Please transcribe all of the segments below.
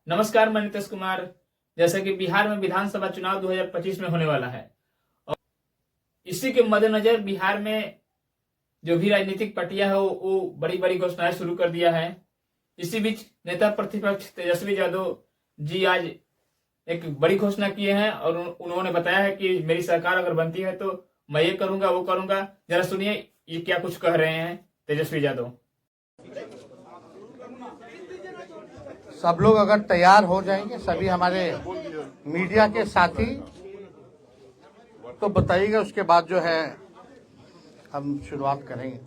नमस्कार, मैं नीतीश कुमार। जैसा कि बिहार में विधानसभा चुनाव 2025 में होने वाला है और इसी के मद्देनजर बिहार में जो भी राजनीतिक पार्टियां है वो बड़ी बड़ी घोषणाएं शुरू कर दिया है। इसी बीच नेता प्रतिपक्ष तेजस्वी यादव जी आज एक बड़ी घोषणा किए हैं और उन्होंने बताया है कि मेरी सरकार अगर बनती है तो मैं ये करूंगा वो करूंगा। जरा सुनिए ये क्या कुछ कह रहे हैं तेजस्वी यादव। सब लोग अगर तैयार हो जाएंगे, सभी हमारे मीडिया के साथी, तो बताइएगा, उसके बाद जो है हम शुरुआत करेंगे।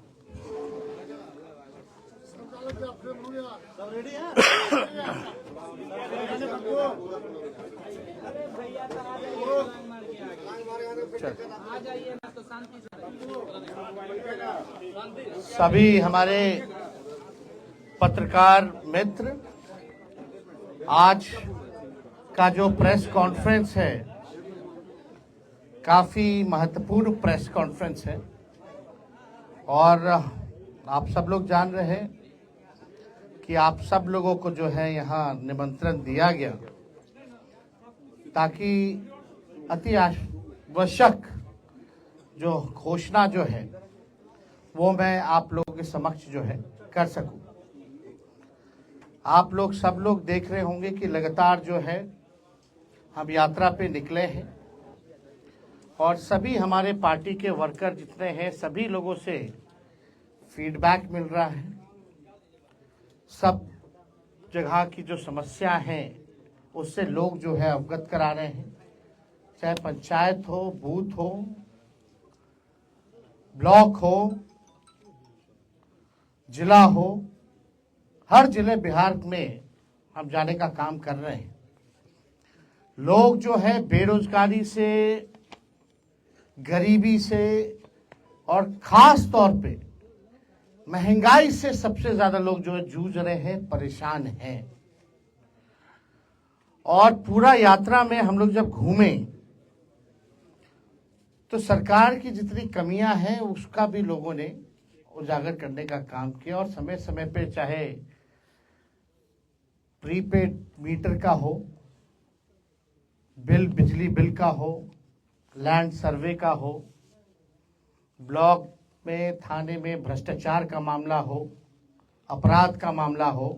सभी हमारे पत्रकार मित्र, आज का जो प्रेस कॉन्फ्रेंस है काफी महत्वपूर्ण प्रेस कॉन्फ्रेंस है और आप सब लोग जान रहे हैं कि आप सब लोगों को जो है यहाँ निमंत्रण दिया गया ताकि अति आवश्यक जो घोषणा जो है वो मैं आप लोगों के समक्ष जो है कर सकूं। आप लोग सब लोग देख रहे होंगे कि लगातार जो है हम यात्रा पे निकले हैं और सभी हमारे पार्टी के वर्कर जितने हैं सभी लोगों से फीडबैक मिल रहा है। सब जगह की जो समस्या है उससे लोग जो है अवगत करा रहे हैं, चाहे पंचायत हो, बूथ हो, ब्लॉक हो, जिला हो, हर जिले बिहार में हम जाने का काम कर रहे हैं। लोग जो है बेरोजगारी से, गरीबी से और खास तौर पे महंगाई से सबसे ज्यादा लोग जो है जूझ रहे हैं, परेशान हैं। और पूरा यात्रा में हम लोग जब घूमे तो सरकार की जितनी कमियां हैं उसका भी लोगों ने उजागर करने का काम किया और समय समय पे चाहे प्रीपेड मीटर का हो, बिजली बिल का हो, लैंड सर्वे का हो, ब्लॉक में थाने में भ्रष्टाचार का मामला हो, अपराध का मामला हो,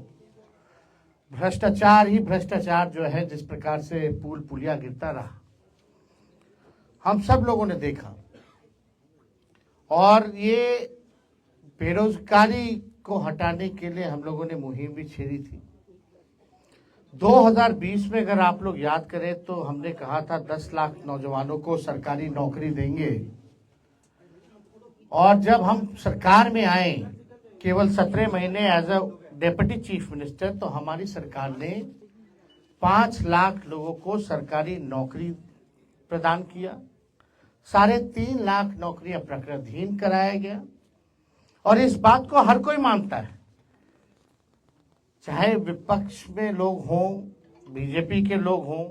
भ्रष्टाचार ही भ्रष्टाचार जो है जिस प्रकार से पुल पुलिया गिरता रहा हम सब लोगों ने देखा। और ये बेरोजगारी को हटाने के लिए हम लोगों ने मुहिम भी छेड़ी थी। 2020 में अगर आप लोग याद करें तो हमने कहा था 10 लाख नौजवानों को सरकारी नौकरी देंगे और जब हम सरकार में आए केवल 17 महीने as a deputy chief minister तो हमारी सरकार ने 5 लाख लोगों को सरकारी नौकरी प्रदान किया। 3.5 लाख नौकरियां प्रकृतिहीन कराया गया और इस बात को हर कोई मानता है, चाहे विपक्ष में लोग हों, बीजेपी के लोग हों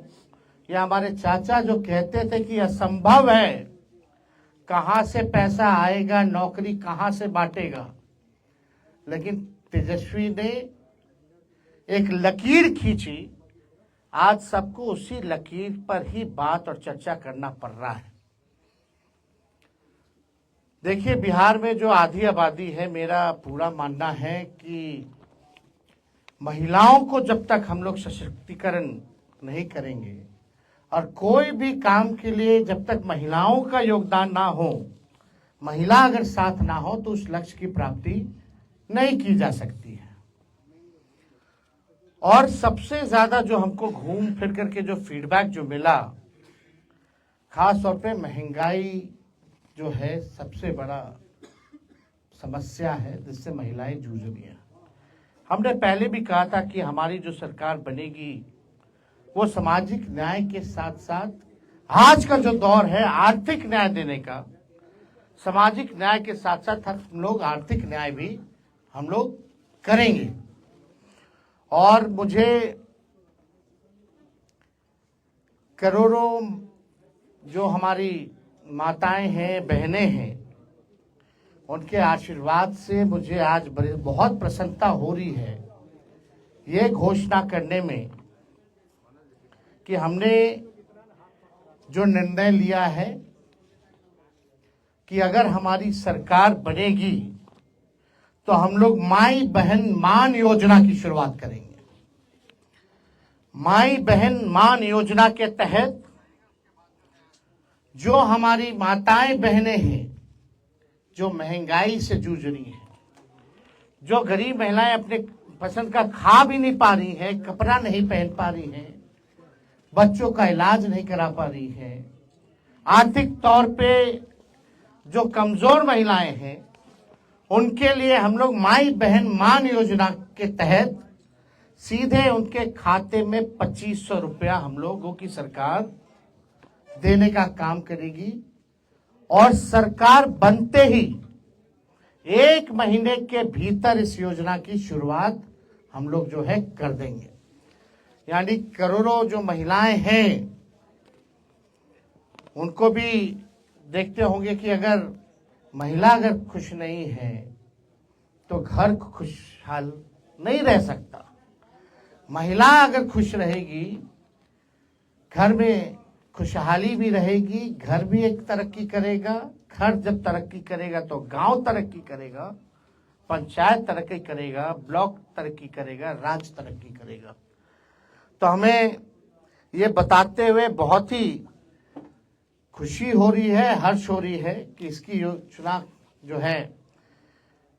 या हमारे चाचा जो कहते थे कि असंभव है, कहां से पैसा आएगा, नौकरी कहां से बांटेगा। लेकिन तेजस्वी ने एक लकीर खींची, आज सबको उसी लकीर पर ही बात और चर्चा करना पड़ रहा है। देखिए, बिहार में जो आधी आबादी है, मेरा पूरा मानना है कि महिलाओं को जब तक हम लोग सशक्तिकरण नहीं करेंगे और कोई भी काम के लिए जब तक महिलाओं का योगदान ना हो, महिला अगर साथ ना हो तो उस लक्ष्य की प्राप्ति नहीं की जा सकती है। और सबसे ज्यादा जो हमको घूम फिर करके जो फीडबैक जो मिला, खास तौर पे महंगाई जो है सबसे बड़ा समस्या है जिससे महिलाएं जूझ रही हैं। हमने पहले भी कहा था कि हमारी जो सरकार बनेगी वो सामाजिक न्याय के साथ साथ आज का जो दौर है आर्थिक न्याय देने का, सामाजिक न्याय के साथ साथ हम लोग आर्थिक न्याय भी हम लोग करेंगे। और मुझे करोड़ों जो हमारी माताएं हैं, बहनें हैं, उनके आशीर्वाद से मुझे आज बहुत प्रसन्नता हो रही है ये घोषणा करने में कि हमने जो निर्णय लिया है कि अगर हमारी सरकार बनेगी तो हम लोग माई बहन मान योजना की शुरुआत करेंगे। माई बहन मान योजना के तहत जो हमारी माताएं बहनें हैं जो महंगाई से जूझ रही हैं, जो गरीब महिलाएं अपने पसंद का खा भी नहीं पा रही हैं, कपड़ा नहीं पहन पा रही हैं, बच्चों का इलाज नहीं करा पा रही हैं, आर्थिक तौर पे जो कमजोर महिलाएं हैं, उनके लिए हम लोग माई बहन मान योजना के तहत सीधे उनके खाते में 2500 रुपया हम लोगों की सरकार देने का काम करेगी। और सरकार बनते ही 1 महीने के भीतर इस योजना की शुरुआत हम लोग जो है कर देंगे। यानी करोड़ों जो महिलाएं हैं उनको भी देखते होंगे कि अगर महिला अगर खुश नहीं है तो घर खुशहाल नहीं रह सकता। महिला अगर खुश रहेगी, घर में खुशहाली भी रहेगी, घर भी एक तरक्की करेगा। घर जब तरक्की करेगा तो गांव तरक्की करेगा, पंचायत तरक्की करेगा, ब्लॉक तरक्की करेगा, राज्य तरक्की करेगा। तो हमें ये बताते हुए बहुत ही खुशी हो रही है, हर्ष हो रही है कि इसकी योजना जो है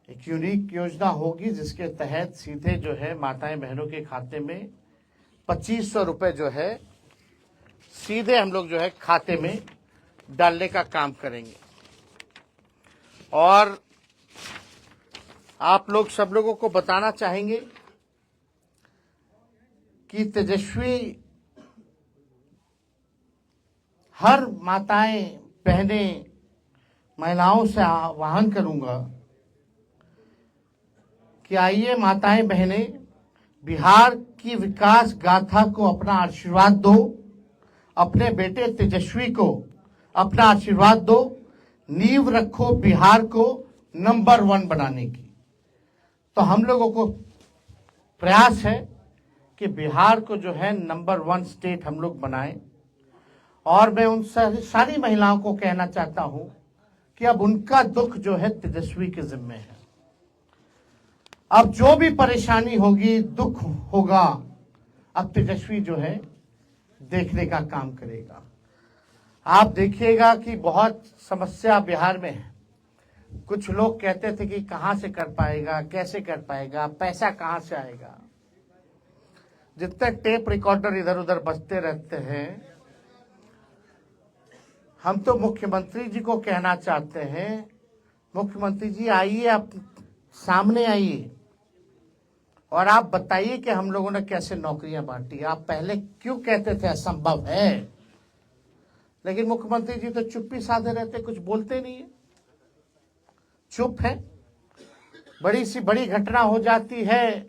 एक यूनिक योजना होगी जिसके तहत सीधे जो है माताएं बहनों के खाते में 2500 रुपए जो है सीधे हम लोग जो है खाते में डालने का काम करेंगे। और आप लोग सब लोगों को बताना चाहेंगे कि तेजस्वी हर माताएं बहनें महिलाओं से आह्वान करूंगा कि आइए माताएं बहनें, बिहार की विकास गाथा को अपना आशीर्वाद दो, अपने बेटे तेजस्वी को अपना आशीर्वाद दो, नींव रखो बिहार को नंबर 1 बनाने की। तो हम लोगों को प्रयास है कि बिहार को जो है नंबर 1 स्टेट हम लोग बनाएं। और मैं उन सारी महिलाओं को कहना चाहता हूं कि अब उनका दुख जो है तेजस्वी के जिम्मे है। अब जो भी परेशानी होगी, दुख होगा, अब तेजस्वी जो है देखने का काम करेगा। आप देखिएगा कि बहुत समस्या बिहार में है। कुछ लोग कहते थे कि कहां से कर पाएगा, कैसे कर पाएगा, पैसा कहां से आएगा। जितने टेप रिकॉर्डर इधर उधर बजते रहते हैं, हम तो मुख्यमंत्री जी को कहना चाहते हैं, मुख्यमंत्री जी आइए, आप सामने आइए और आप बताइए कि हम लोगों ने कैसे नौकरियां बांटी। आप पहले क्यों कहते थे असंभव है, लेकिन मुख्यमंत्री जी तो चुप्पी साधे रहते, कुछ बोलते नहीं है, चुप है। बड़ी सी बड़ी घटना हो जाती है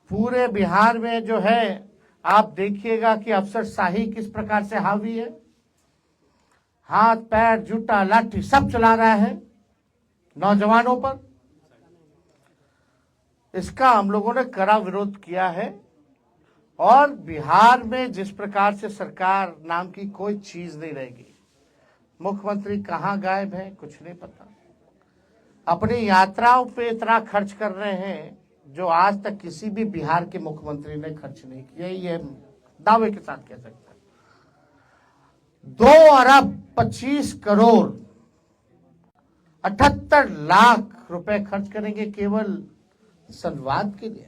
पूरे बिहार में जो है, आप देखिएगा कि अफसरशाही किस प्रकार से हावी है। हाथ पैर जूता लाठी सब चला रहा है नौजवानों पर। इसका हम लोगों ने कड़ा विरोध किया है। और बिहार में जिस प्रकार से सरकार नाम की कोई चीज नहीं रहेगी। मुख्यमंत्री कहां गायब है, कुछ नहीं पता। अपनी यात्राओं पे इतना खर्च कर रहे हैं जो आज तक किसी भी बिहार के मुख्यमंत्री ने खर्च नहीं किया, ये दावे के साथ कह सकते हैं। 2 अरब 25 करोड़ 78 लाख रुपए खर्च करेंगे केवल संवाद के लिए।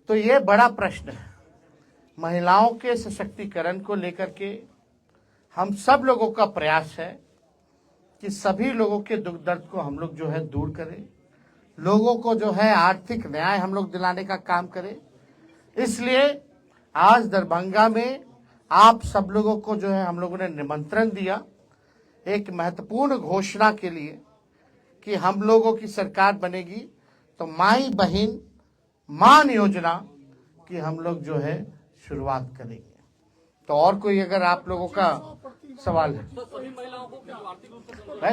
तो ये बड़ा प्रश्न है। महिलाओं के सशक्तिकरण को लेकर के हम सब लोगों का प्रयास है कि सभी लोगों के दुख दर्द को हम लोग जो है दूर करें, लोगों को जो है आर्थिक न्याय हम लोग दिलाने का काम करें। इसलिए आज दरभंगा में आप सब लोगों को जो है हम लोगों ने निमंत्रण दिया एक महत्वपूर्ण घोषणा के लिए कि हम लोगों की सरकार बनेगी तो माई बहन मान योजना की हम लोग जो है शुरुआत करेंगे। तो और कोई अगर आप लोगों का सवाल है,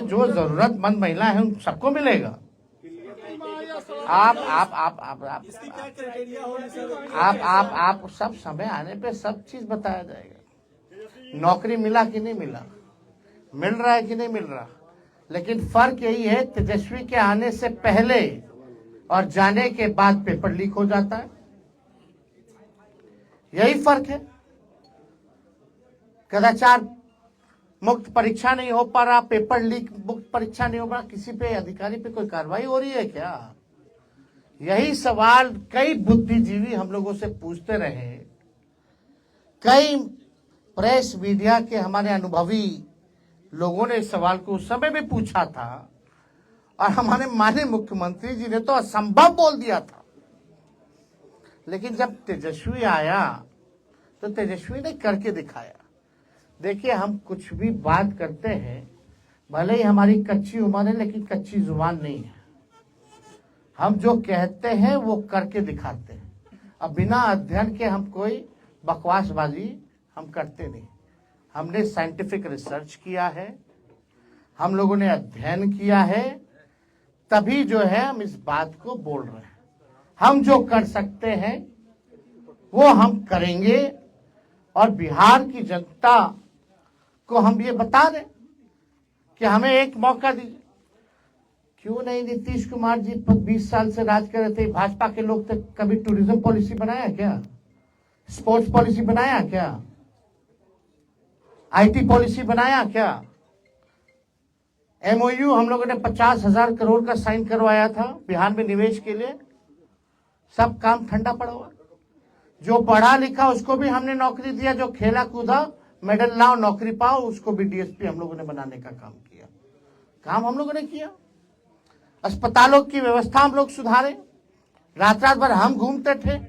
जो जरूरतमंद महिला है उन सबको मिलेगा। आप सब समय आने पे सब चीज बताया जाएगा। नौकरी मिला कि नहीं मिला, मिल रहा है कि नहीं मिल रहा, लेकिन फर्क यही है तेजस्वी के आने से पहले और जाने के बाद पेपर लीक हो जाता है, यही फर्क है। कदाचार मुक्त परीक्षा नहीं हो पा रहा, पेपर लीक मुक्त परीक्षा नहीं हो पा रहा, किसी पे अधिकारी पे कोई कार्रवाई हो रही है क्या? यही सवाल कई बुद्धिजीवी हम लोगों से पूछते रहे, कई प्रेस मीडिया के हमारे अनुभवी लोगों ने इस सवाल को उस समय भी पूछा था, और हमारे माननीय मुख्यमंत्री जी ने तो असंभव बोल दिया था। लेकिन जब तेजस्वी आया तो तेजस्वी ने करके दिखाया। देखिए, हम कुछ भी बात करते हैं, भले ही हमारी कच्ची उम्र है, लेकिन कच्ची जुबान नहीं है। हम जो कहते हैं वो करके दिखाते हैं। अब बिना अध्ययन के हम कोई बकवासबाजी हम करते नहीं। हमने साइंटिफिक रिसर्च किया है, हम लोगों ने अध्ययन किया है, तभी जो है हम इस बात को बोल रहे हैं। हम जो कर सकते हैं वो हम करेंगे, और बिहार की जनता को हम ये बता दें कि हमें एक मौका दीजिए। क्यों नहीं? नीतीश कुमार जी 20 साल से राज कर रहे थे, भाजपा के लोग तक कभी टूरिज्म पॉलिसी बनाया क्या? स्पोर्ट्स पॉलिसी बनाया क्या? आईटी पॉलिसी बनाया क्या? एमओयू हम लोगों ने 50,000 करोड़ का साइन करवाया था बिहार में निवेश के लिए, सब काम ठंडा पड़ा हुआ। जो पढ़ा लिखा उसको भी हमने नौकरी दिया, जो खेला कूदा मेडल लाओ नौकरी पाओ उसको भी डीएसपी हम लोगों ने बनाने का काम किया। काम हम लोगों ने किया। अस्पतालों की व्यवस्था हम लोग सुधारे, रात रात भर हम घूमते थे।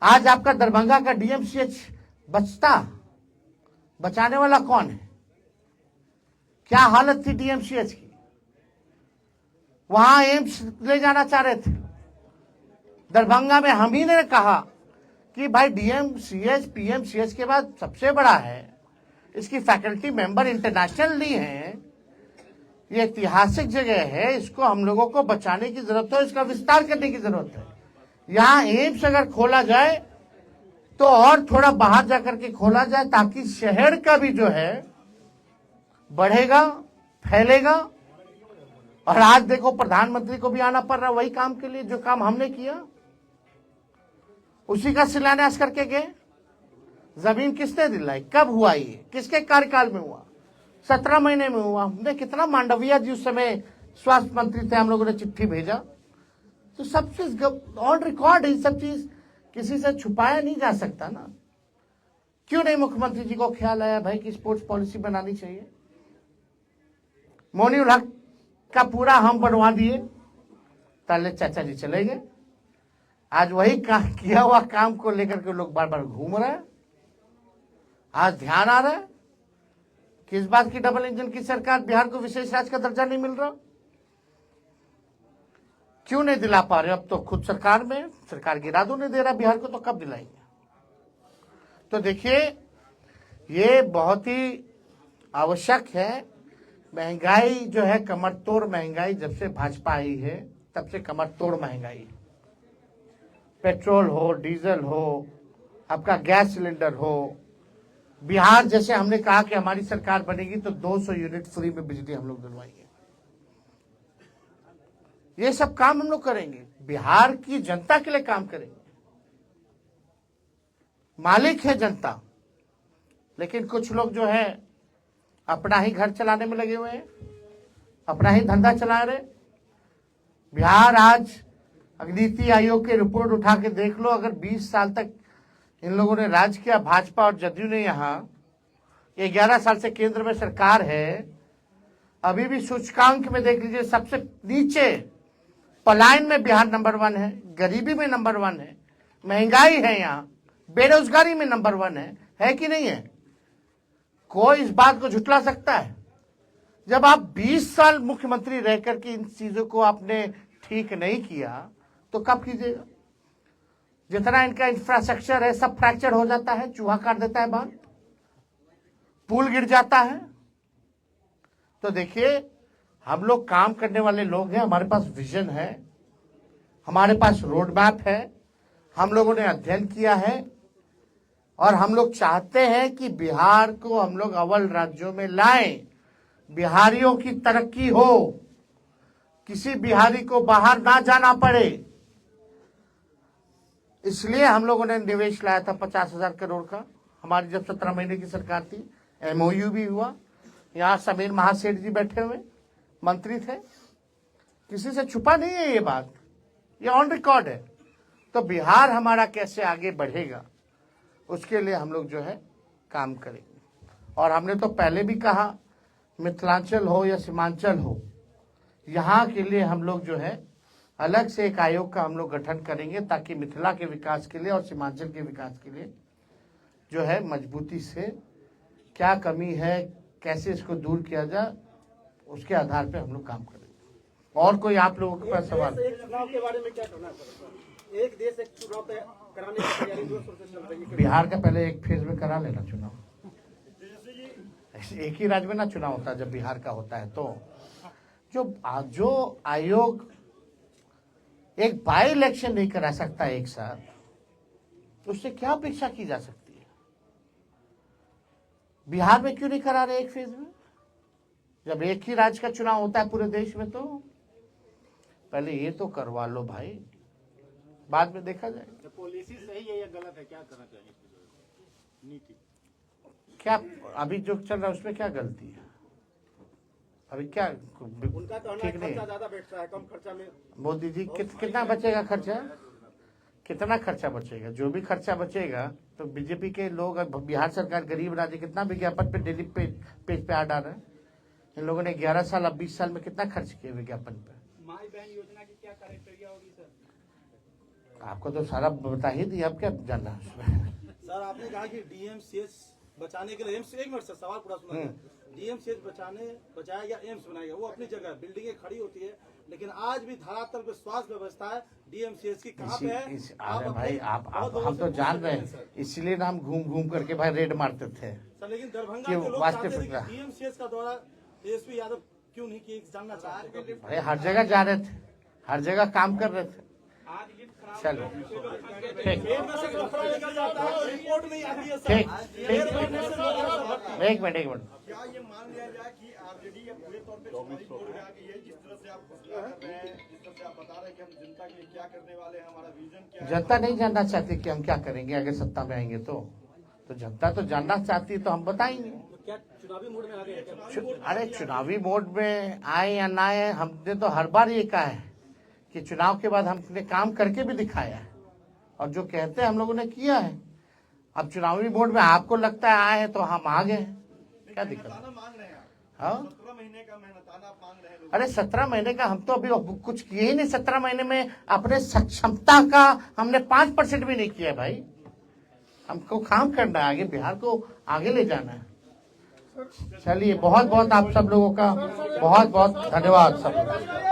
आज आपका दरभंगा का डीएमसीएच बचाने वाला कौन है? क्या हालत थी डीएमसीएच की? वहां एम्स ले जाना चाह रहे थे। दरभंगा में हम ही ने कहा कि भाई डीएमसीएच पीएमसीएच के बाद सबसे बड़ा है, इसकी फैकल्टी मेंबर इंटरनेशनली हैं, ये ऐतिहासिक जगह है, इसको हम लोगों को बचाने की जरूरत है, इसका विस्तार करने की जरूरत है। यहाँ एम्स अगर खोला जाए तो और थोड़ा बाहर जाकर के खोला जाए, ताकि शहर का भी जो है बढ़ेगा, फैलेगा। और आज देखो प्रधानमंत्री को भी आना पड़ रहा वही काम के लिए, जो काम हमने किया उसी का शिलान्यास करके गए। जमीन किसने दिलाई? कब हुआ? ये किसके कार्यकाल में हुआ? 17 महीने में हुआ। हमने कितना, मांडविया जी उस समय स्वास्थ्य मंत्री थे, हम लोगों ने चिट्ठी भेजा। तो सब चीज ऑन रिकॉर्ड है, सब चीज किसी से छुपाया नहीं जा सकता ना। क्यों नहीं मुख्यमंत्री जी को ख्याल आया भाई कि स्पोर्ट्स पॉलिसी बनानी चाहिए? मोनी उल हक का पूरा हम बनवा दिए, ताले चाचा जी चले गए। आज वही किया हुआ काम को लेकर के लोग बार बार घूम रहे हैं। आज ध्यान आ रहा है कि इस बात की डबल इंजन की सरकार, बिहार को विशेष राज्य का दर्जा नहीं मिल रहा। क्यों नहीं दिला पा रहे? अब तो खुद सरकार में, सरकार गिरा दो, नहीं दे रहा बिहार को, तो कब दिलाएंगे? तो देखिए, ये बहुत ही आवश्यक है। महंगाई जो है कमर तोड़ महंगाई, जब से भाजपा आई है तब से कमर तोड़ महंगाई। पेट्रोल हो, डीजल हो, आपका गैस सिलेंडर हो। बिहार जैसे हमने कहा कि हमारी सरकार बनेगी तो 200 यूनिट फ्री में बिजली हम लोग दिलवाएंगे। ये सब काम हम लोग करेंगे, बिहार की जनता के लिए काम करेंगे। मालिक है जनता, लेकिन कुछ लोग जो है अपना ही घर चलाने में लगे हुए हैं, अपना ही धंधा चला रहे। बिहार आज नीति आयोग की रिपोर्ट उठा के देख लो, अगर 20 साल तक इन लोगों ने राज किया, भाजपा और जदयू ने, यहाँ 11 साल से केंद्र में सरकार है, अभी भी सूचकांक में देख लीजिए सबसे नीचे, पलायन में बिहार नंबर 1 है, गरीबी में नंबर 1 है, महंगाई है, यहाँ बेरोजगारी में नंबर 1 है कि नहीं है? कोई इस बात को झुटला सकता है? जब आप 20 साल मुख्यमंत्री रह करके इन चीजों को आपने ठीक नहीं किया तो कब कीजिएगा? जितना इनका इंफ्रास्ट्रक्चर है सब फ्रैक्चर हो जाता है, चूहा काट देता है बांध, पुल गिर जाता है। तो देखिए, हम लोग काम करने वाले लोग हैं, हमारे पास विजन है, हमारे पास रोड मैप है, हम लोगों ने अध्ययन किया है और हम लोग चाहते हैं कि बिहार को हम लोग अव्वल राज्यों में लाएं, बिहारियों की तरक्की हो, किसी बिहारी को बाहर ना जाना पड़े। इसलिए हम लोगों ने निवेश लाया था 50,000 करोड़ का। हमारी जब 17 महीने की सरकार थी, MOU भी हुआ। यहाँ समीर महासेठ जी बैठे हुए मंत्री थे, किसी से छुपा नहीं है ये बात, ये ऑन रिकॉर्ड है। तो बिहार हमारा कैसे आगे बढ़ेगा उसके लिए हम लोग जो है काम करेंगे। और हमने तो पहले भी कहा, मिथिलांचल हो या सीमांचल हो, यहाँ के लिए हम लोग जो है अलग से एक आयोग का हम लोग गठन करेंगे, ताकि मिथिला के विकास के लिए और सीमांचल के विकास के लिए जो है मजबूती से क्या कमी है, कैसे इसको दूर किया जाए, उसके आधार पे हम लोग काम करेंगे। और कोई आप लोगों के पास सवाल? एक चुनाव के बारे में क्या कहना चाहते हैं? एक देश एक चुनाव कराने की तैयारी जोर शोर से चल रही है। बिहार का पहले एक फेज में करा लेना चुनाव, एक ही राज्य में ना चुनाव होता है। जब बिहार का होता है तो जो आयोग एक बाई इलेक्शन नहीं करा सकता एक साथ, तो उससे क्या अपेक्षा की जा सकती है? बिहार में क्यों नहीं करा रहे एक फेज में? जब एक ही राज्य का चुनाव होता है पूरे देश में, तो पहले ये तो करवा लो भाई, बाद में देखा जाएगा। पॉलिसी सही है या गलत है, क्या करना चाहिए? नीति क्या अभी जो चल रहा है उसमें क्या गलती है? अभी क्या उनका तो ठीक नहीं खर्चा है? ज्यादा बैठता है, कम खर्चा में। मोदी जी कितना बचेगा खर्चा? कितना खर्चा बचेगा? जो भी खर्चा बचेगा तो बीजेपी के लोग, बिहार सरकार गरीब राज्य, कितना विज्ञापन पे डेली पेज पे आ डाल रहे हैं। इन लोगों ने 11 साल अब 20 साल में कितना खर्च किया विज्ञापन पे? माई बहन योजना की क्या क्राइटेरिया होगी सर? आपको तो सारा बता ही दिया, अब क्या जानना है उसमें? सर आपने कहा कि DMCH बचाने के लिए एम्स, एक मिनट सर सवाल पूरा सुना। DMCH बचाया गया, एम्स बनाया गया, वो अपनी जगह बिल्डिंगें खड़ी होती है, लेकिन आज भी धरातल पे स्वास्थ्य व्यवस्था है DMCH की कहाँ पे है? अरे भाई आप हम तो जान रहे हैं, इसलिए ना हम घूम घूम करके भाई रेड मारते थे सर। लेकिन दरभंगा कि के लोग वास्तविक चाहते थे कि फैसला। DMCH का दौरा ASP यादव क्यों नहीं किए, जानना चाहते हैं। भाई हर जगह जा रहे थे, हर जगह काम कर रहे थे। चलो ठीक रिपोर्ट नहीं आती है ठीक सर। एक मिनट क्या ये मान लिया जाए कि RJD अब पूरे तौर पे चुनावी मोड में आ गई है? जिस तरह से आप घोषणा कर रहे हैं, जिस तरह से आप बता रहे हैं कि हम जनता के लिए क्या करने वाले हैं, हमारा विजन क्या है। जनता नहीं जानना चाहती कि हम क्या करेंगे अगर सत्ता में आएंगे तो जनता तो जानना चाहती है, तो हम बताएंगे। तो क्या चुनावी मोड में आ गए हैं? अरे चुनावी मोड में आए या ना आए, हमने तो हर बार ये कहा है कि चुनाव के बाद हमने काम करके भी दिखाया है, और जो कहते हैं हम लोगों ने किया है। अब चुनावी मोड में आपको लगता है आए हैं तो हम आ गए, क्या दिक्कत है? मांग रहे हैं हाँ 17 महीने का मेहनताना मांग रहे हैं लोग। अरे 17 महीने का हम तो अभी कुछ किए ही नहीं। 17 महीने में अपने सक्षमता का हमने 5% भी नहीं किया भाई। हमको काम करना है, आगे बिहार को आगे ले जाना है। चलिए बहुत बहुत आप सब लोगों का बहुत बहुत धन्यवाद सब।